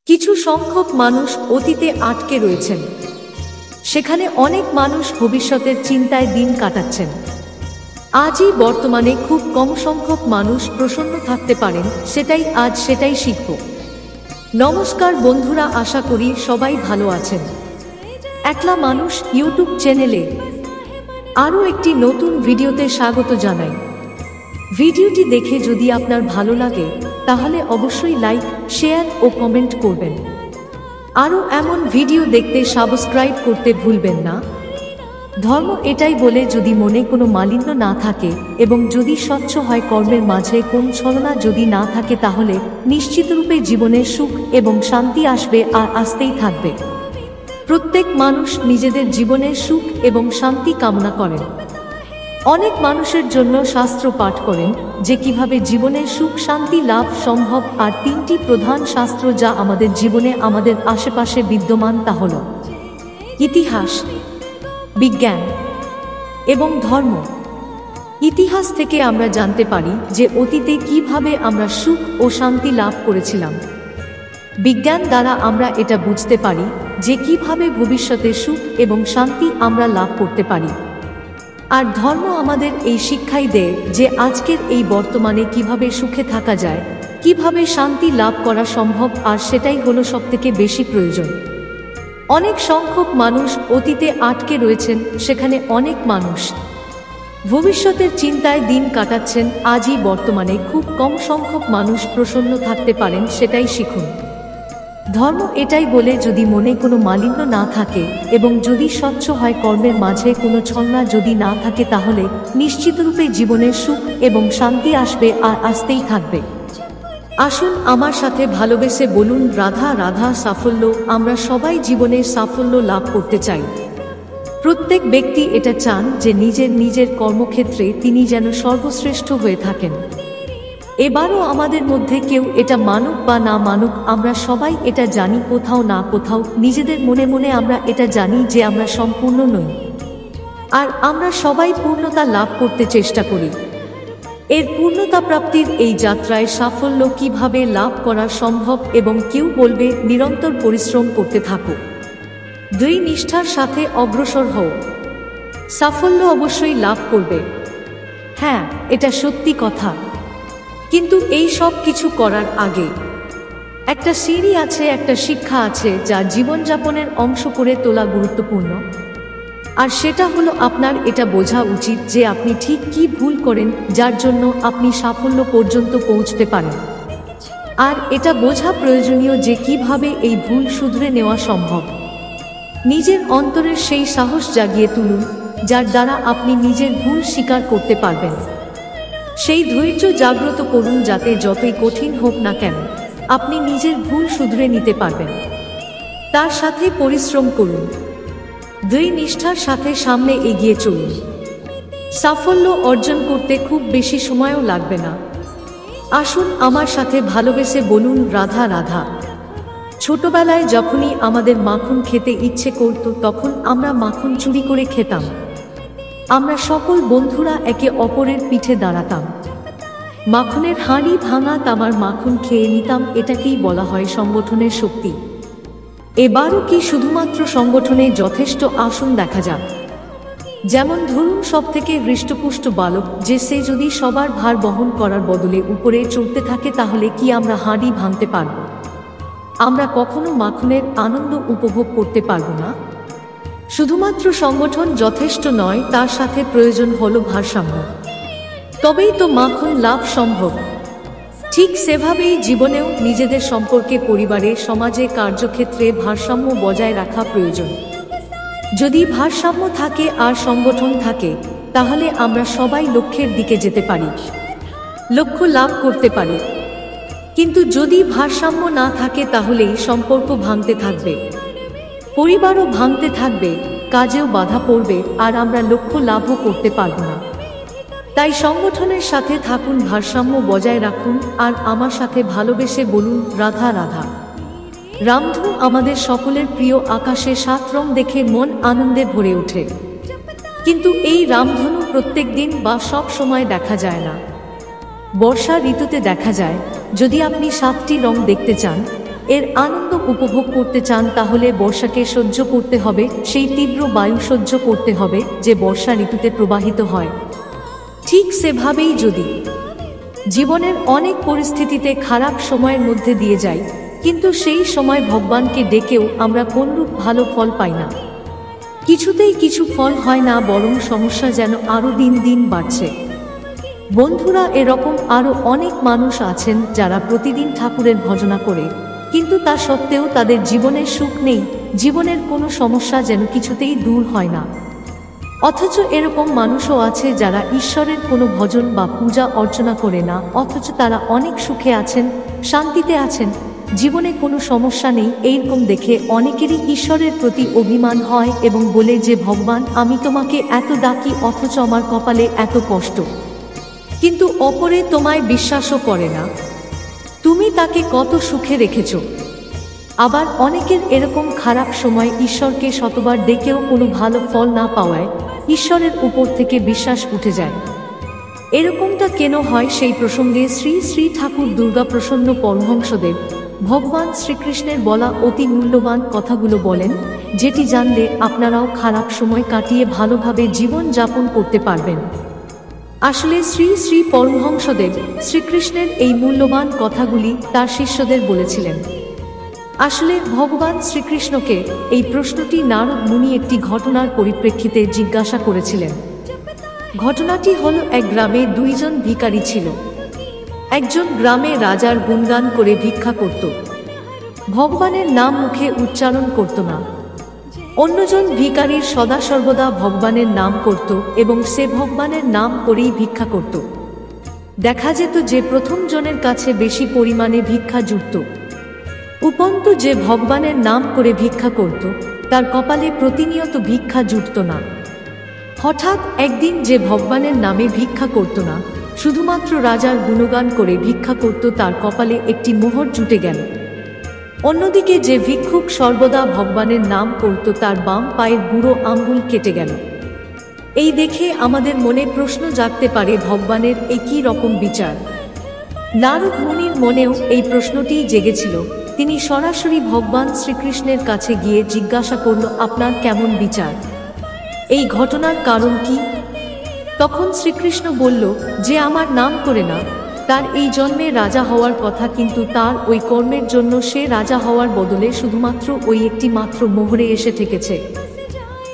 কিছু সংখ্যক মানুষ অতীতে আটকে রয়েছেন, সেখানে অনেক মানুষ ভবিষ্যতের চিন্তায় দিন কাটাচ্ছেন। আজই বর্তমানে খুব কম সংখ্যক মানুষ প্রসন্ন থাকতে পারেন, সেটাই শিখব। নমস্কার বন্ধুরা, আশা করি সবাই ভালো আছেন। একলা মানুষ ইউটিউব চ্যানেলে আরও একটি নতুন ভিডিওতে স্বাগত জানাই। ভিডিওটি দেখে যদি আপনার ভালো লাগে তাহলে অবশ্যই লাইক, শেয়ার ও কমেন্ট করবেন। আরও এমন ভিডিও দেখতে সাবস্ক্রাইব করতে ভুলবেন না। ধর্ম এটাই বলে, যদি মনে কোনো মালিন্য না থাকে এবং যদি স্বচ্ছ হয় কর্মের মাঝে কোন ছলনা যদি না থাকে, তাহলে নিশ্চিতরূপে জীবনের সুখ এবং শান্তি আসবে আর আসতেই থাকবে। প্রত্যেক মানুষ নিজেদের জীবনের সুখ এবং শান্তি কামনা করেন। অনেক মানুষের জন্য শাস্ত্র পাঠ করেন যে কিভাবে জীবনের সুখ শান্তি লাভ সম্ভব। আর তিনটি প্রধান শাস্ত্র যা আমাদের জীবনে আমাদের আশেপাশে বিদ্যমান তা হল ইতিহাস, বিজ্ঞান এবং ধর্ম। ইতিহাস থেকে আমরা জানতে পারি যে অতীতে কিভাবে আমরা সুখ ও শান্তি লাভ করেছিলাম। বিজ্ঞান দ্বারা আমরা এটা বুঝতে পারি যে কিভাবে ভবিষ্যতে সুখ এবং শান্তি আমরা লাভ করতে পারি। আর ধর্ম আমাদের এই শিক্ষাই দেয় যে আজকের এই বর্তমানে কিভাবে সুখে থাকা যায়, কিভাবে শান্তি লাভ করা সম্ভব, আর সেটাই হলো সবথেকে বেশি প্রয়োজন। অনেক সংখ্যক মানুষ অতীতে আটকে রয়েছেন, সেখানে অনেক মানুষ ভবিষ্যতের চিন্তায় দিন কাটাচ্ছেন। আজই বর্তমানে খুব কম সংখ্যক মানুষ প্রসন্ন থাকতে পারেন, সেটাই শিখুন। ধর্ম এটাই বলে, যদি মনে কোনো মালিন্য না থাকে এবং যদি স্বচ্ছ হয় কর্মের মাঝে কোনো ছলনা যদি না থাকে, তাহলে নিশ্চিতরূপে জীবনের সুখ এবং শান্তি আসবে আর আসতেই থাকবে। আসুন আমার সাথে ভালোবেসে বলুন, রাধা রাধা। সাফল্য। আমরা সবাই জীবনের সাফল্য লাভ করতে চাই। প্রত্যেক ব্যক্তি এটা চান যে নিজের কর্মক্ষেত্রে তিনি যেন সর্বশ্রেষ্ঠ হয়ে থাকেন। এবারও আমাদের মধ্যে কেউ এটা মানুক বা না মানুক, আমরা সবাই এটা জানি কোথাও না কোথাও নিজেদের মনে মনে আমরা এটা জানি যে আমরা সম্পূর্ণ নই। আর আমরা সবাই পূর্ণতা লাভ করতে চেষ্টা করি। এর পূর্ণতা প্রাপ্তির এই যাত্রায় সাফল্য কিভাবে লাভ করা সম্ভব, এবং কেউ বলবে নিরন্তর পরিশ্রম করতে থাকো, দৃঢ় নিষ্ঠার সাথে অগ্রসর হও, সাফল্য অবশ্যই লাভ করবে। হ্যাঁ, এটা সত্যি কথা। কিন্তু এই সব কিছু করার আগে একটা সিঁড়ি আছে, একটা শিক্ষা আছে যা জীবনযাপনের অংশ করে তোলা গুরুত্বপূর্ণ। আর সেটা হলো আপনার এটা বোঝা উচিত যে আপনি ঠিক কি ভুল করেন, যার জন্য আপনি সাফল্য পর্যন্ত পৌঁছতে পারেন। আর এটা বোঝা প্রয়োজনীয় যে কিভাবে এই ভুল শুধরে নেওয়া সম্ভব। নিজের অন্তরের সেই সাহস জাগিয়ে তুলুন যার দ্বারা আপনি নিজের ভুল স্বীকার করতে পারবেন। সেই ধৈর্য জাগ্রত করুন যাতে যতই কঠিন হোক না কেন আপনি নিজের ভুল শুধরে নিতে পারবেন। তার সাথে পরিশ্রম করুন, দৃঢ় নিষ্ঠার সাথে সামনে এগিয়ে চলুন। সাফল্য অর্জন করতে খুব বেশি সময়ও লাগবে না। আসুন আমার সাথে ভালোবেসে বলুন, রাধা রাধা। ছোটবেলায় যখনই আমাদের মাখন খেতে ইচ্ছে করত, তখন আমরা মাখন চুরি করে খেতাম। আমরা সকল বন্ধুরা একে অপরের পিঠে দাঁড়াতাম, মাখনের হাঁড়ি ভাঙা তামার মাখন খেয়ে নিতাম। এটাকেই বলা হয় সংগঠনের শক্তি। এবারও কি শুধুমাত্র সংগঠনে যথেষ্ট? আসুন দেখা যাক। যেমন ধরুন, সবথেকে হৃষ্টপুষ্ট বালক যে সে যদি সবার ভার বহন করার বদলে উপরে চড়তে থাকে, তাহলে কি আমরা হাঁড়ি ভাঙতে পারব? আমরা কখনো মাখনের আনন্দ উপভোগ করতে পারব না। শুধুমাত্র সংগঠন যথেষ্ট নয়, তার সাথে প্রয়োজন হলো ভারসাম্য, তবেই তো মাখন লাভ সম্ভব। ঠিক সেভাবেই জীবনেও নিজেদের সম্পর্কে, পরিবারে, সমাজে, কার্যক্ষেত্রে ভারসাম্য বজায় রাখা প্রয়োজন। যদি ভারসাম্য থাকে আর সংগঠন থাকে, তাহলে আমরা সবাই লক্ষ্যের দিকে যেতে পারি, লক্ষ্য লাভ করতে পারি। কিন্তু যদি ভারসাম্য না থাকে, তাহলেই সম্পর্ক ভাঙতে থাকবে, পরিবারও ভাঙতে থাকবে, কাজেও বাধা পড়বে, আর আমরা লক্ষ্য লাভও করতে পারব না। তাই সংগঠনের সাথে থাকুন, ভারসাম্য বজায় রাখুন, আর আমার সাথে ভালোবেসে বলুন, রাধা রাধা। রামধনু আমাদের সকলের প্রিয়। আকাশে 7 রং দেখে মন আনন্দে ভরে ওঠে, কিন্তু এই রামধনু প্রত্যেক দিন বা সব সময় দেখা যায় না। বর্ষা ঋতুতে দেখা যায়। যদি আপনি 7টি রং দেখতে চান এর আনন্দ উপভোগ করতে চান তাহলে বর্ষাকে সহ্য করতে হবে, সেই তীব্র বায়ু সহ্য করতে হবে যে বর্ষা ঋতুতে প্রবাহিত হয়। ঠিক সেভাবেই যদি জীবনের অনেক পরিস্থিতিতে খারাপ সময়ের মধ্যে দিয়ে যাই, কিন্তু সেই সময় ভগবানকে ডেকেও আমরা কোনরূপ ভালো ফল পাই না, কিছুতেই কিছু ফল হয় না, বরং সমস্যা যেন আরও দিন দিন বাড়ছে। বন্ধুরা, এরকম আরও অনেক মানুষ আছেন যারা প্রতিদিন ঠাকুরের ভজনা করে, কিন্তু তা সত্ত্বেও তাদের জীবনে সুখ নেই, জীবনের কোনো সমস্যা যেন কিছুতেই দূর হয় না। অথচ এরকম মানুষও আছে যারা ঈশ্বরের কোনো ভজন বা পূজা অর্চনা করে না, অথচ তারা অনেক সুখে আছেন, শান্তিতে আছেন, জীবনে কোনো সমস্যা নেই। এইরকম দেখে অনেকেরই ঈশ্বরের প্রতি অভিমান হয় এবং বলে যে ভগবান, আমি তোমাকে এত ডাকি অথচ আমার কপালে এত কষ্ট, কিন্তু অপরে তোমায় বিশ্বাসও করে না, তুমি তাকে কত সুখে রেখেছ। আবার অনেকের এরকম খারাপ সময় ঈশ্বরকে শতবার ডেকেও কোনো ভালো ফল না পাওয়ায় ঈশ্বরের উপর থেকে বিশ্বাস উঠে যায়। এরকমটা কেন হয় সেই প্রসঙ্গে শ্রী শ্রী ঠাকুর দুর্গাপ্রসন্ন পরমহংসদেব ভগবান শ্রীকৃষ্ণের বলা অতি মূল্যবান কথাগুলো বলেন, যেটি জানলে আপনারাও খারাপ সময় কাটিয়ে ভালোভাবে জীবন যাপন করতে পারবেন। আসলে শ্রী শ্রী পরমহংসদেব শ্রীকৃষ্ণের এই মূল্যবান কথাগুলি তার শিষ্যদের বলেছিলেন। আসলে ভগবান শ্রীকৃষ্ণকে এই প্রশ্নটি নারদ মুনি একটি ঘটনার পরিপ্রেক্ষিতে জিজ্ঞাসা করেছিলেন। ঘটনাটি হলো, এক গ্রামে দুইজন ভিখারি ছিল। একজন গ্রামে রাজার গুণগান করে ভিক্ষা করত, ভগবানের নাম মুখে উচ্চারণ করত না। অন্যজন ভিখারির সদা সর্বদা ভগবানের নাম করত এবং সে ভগবানের নাম করেই ভিক্ষা করত। দেখা যেত যে প্রথম জনের কাছে বেশি পরিমাণে ভিক্ষা জুটত, উপরন্তু যে ভগবানের নাম করে ভিক্ষা করত তার কপালে প্রতিনিয়ত ভিক্ষা জুটত না। হঠাৎ একদিন যে ভগবানের নামে ভিক্ষা করত না, শুধুমাত্র রাজার গুণগান করে ভিক্ষা করত, তার কপালে একটি মোহর জুটে গেল। অন্যদিকে যে ভিক্ষুক সর্বদা ভগবানের নাম করত তার বাম পায়ের বুড়ো আঙ্গুল কেটে গেল। এই দেখে আমাদের মনে প্রশ্ন জাগতে পারে, ভগবানের এই কী রকম বিচার? নারদ মুনির মনেও এই প্রশ্নটিই জেগেছিল। তিনি সরাসরি ভগবান শ্রীকৃষ্ণের কাছে গিয়ে জিজ্ঞাসা করল, আপনার কেমন বিচার? এই ঘটনার কারণ কি? তখন শ্রীকৃষ্ণ বলল, যে আমার নাম করে না তার এই জন্মে রাজা হওয়ার কথা, কিন্তু তার ওই কর্মের জন্য সে রাজা হওয়ার বদলে শুধুমাত্র ওই একটি মাত্র মোহরে এসে ঠেকেছে।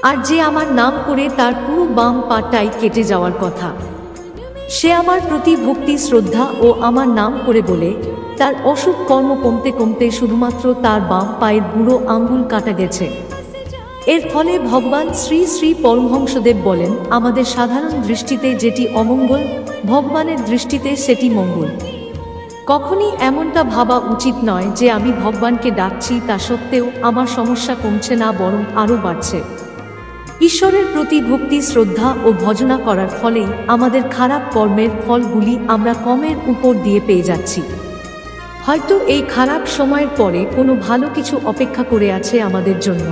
আর যে আমার নাম করে তার পুরো বাম পাটাই কেটে যাওয়ার কথা, সে আমার প্রতি ভক্তি শ্রদ্ধা ও আমার নাম করে বলে তার অশুভ কর্ম কমতে কমতে শুধুমাত্র তার বাম পায়ের বুড়ো আঙ্গুল কাটা গেছে। এর ফলে ভগবান শ্রী শ্রী পরমহংসদেব বলেন, আমাদের সাধারণ দৃষ্টিতে যেটি অমঙ্গল, ভগবানের দৃষ্টিতে সেটি মঙ্গল। কখনই এমনটা ভাবা উচিত নয় যে আমি ভগবানকে ডাকছি, তা সত্ত্বেও আমার সমস্যা কমছে না, বরং আরও বাড়ছে। ঈশ্বরের প্রতি ভক্তি শ্রদ্ধা ও ভজনা করার ফলেই আমাদের খারাপ কর্মের ফলগুলি আমরা কমের উপর দিয়ে পেয়ে যাচ্ছি। হয়তো এই খারাপ সময়ের পরে কোনো ভালো কিছু অপেক্ষা করে আছে আমাদের জন্য।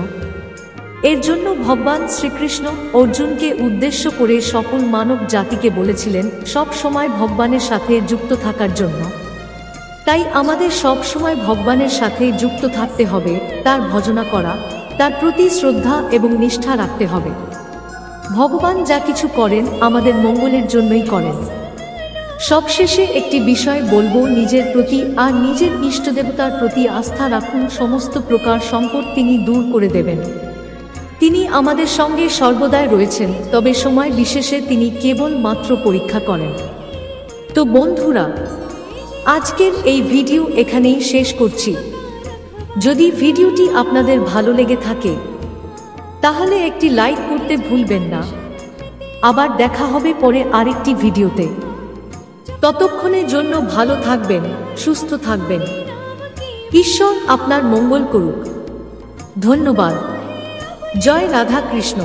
এর জন্য ভগবান শ্রীকৃষ্ণ অর্জুনকে উদ্দেশ্য করে সকল মানব জাতিকে বলেছিলেন সব সময় ভগবানের সাথে যুক্ত থাকার জন্য। তাই আমাদের সব সময় ভগবানের সাথে যুক্ত থাকতে হবে, তার ভজনা করা, তার প্রতি শ্রদ্ধা এবং নিষ্ঠা রাখতে হবে। ভগবান যা কিছু করেন আমাদের মঙ্গলের জন্যই করেন। সবশেষে একটি বিষয় বলবো, নিজের প্রতি আর নিজের ইষ্টদেবতার প্রতি আস্থা রাখুন। সমস্ত প্রকার সংকট তিনি দূর করে দেবেন। তিনি আমাদের সঙ্গে সর্বদাই রয়েছেন, তবে সময় বিশেষে তিনি কেবল মাত্র পরীক্ষা করেন। তো বন্ধুরা, আজকের এই ভিডিও এখানেই শেষ করছি। যদি ভিডিওটি আপনাদের ভালো লেগে থাকে তাহলে একটি লাইক করতে ভুলবেন না। আবার দেখা হবে পরে আরেকটি ভিডিওতে। ততক্ষণের জন্য ভালো থাকবেন, সুস্থ থাকবেন। ঈশ্বর আপনার মঙ্গল করুক। ধন্যবাদ। জয় রাধা কৃষ্ণ।